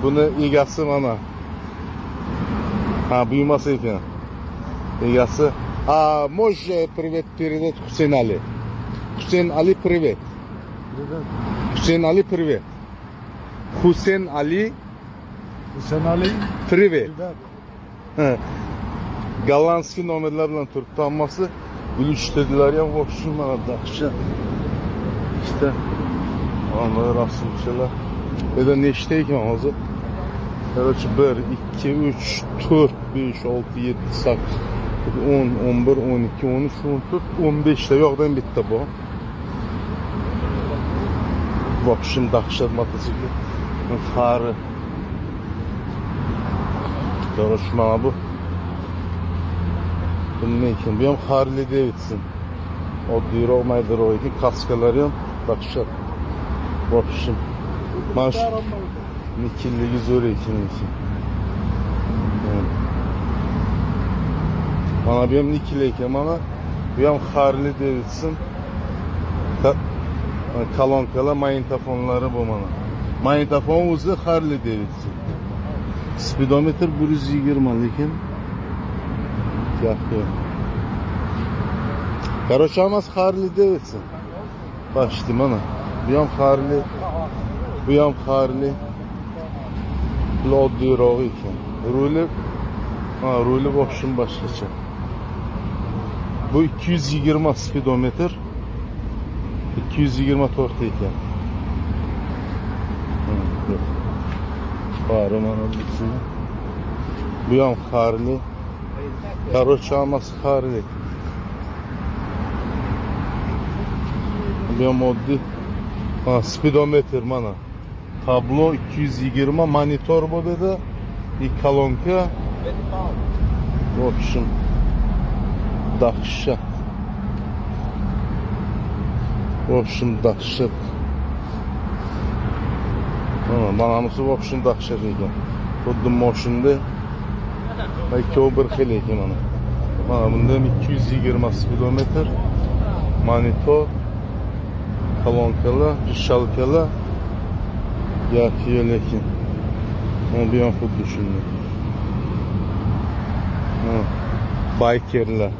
Buni egasi mana. Ha, buyurmasa ekan. Egasi. А можешь привет передать Хусейн Али? Хусейн Али, привет. Хусейн Али, привет. Хусейн Али, Hüseyin Ali. привет. Evet. Голландский nomerlar bilan turib tanması bilishdilar ham o'xshaydi mana dahsha. İşte ana rasmchilar. Eda nechta ekan hozir? Короче 1 2 3 4 5 6 7 8 10 11 12 13 14 15 ta yo'qdan bitta bu. В общем, dahshat mototsikl. Fari. Короче, mana bu. Bilmayken bu ham Harley Davidson. Oddiyroq maydaroq ekan, kaskalari ham dahshat. В общем, mana shu nikilligi zo'r ekan. Mana bu ham nikil ekan, mana bu ham Harley Davidson. Kolonkalar, magnitofonlari bu mana. Magnitofon o'zi Harley Davidson. Speedometer 120 lekin yaxshi. Короче, hammasi Harley Davidson. Başti mana. Bu ham Harley, bu ham Harley. Bu oddiyroq ekan. Ruli в общем boshqacha. Bu 220 speedometer. 224 ekan. Bari mana bu ham Harley. Короче, hammasi Harley. Bu ham oddiy. Speedometer mana. Tablo 220, monitor bu dedi. Kolonka. В общем, dahshat. В общем, dahshat. Manamisi в общем dahshat ekan. Xuddi moshinda ikkovi bir xil ekan mana. Mana bunda 220 speedometer, monitor, kolonkalar, rishalkalar yaxshi lekin. Mana bu ham xuddi shunday. Baykerlar.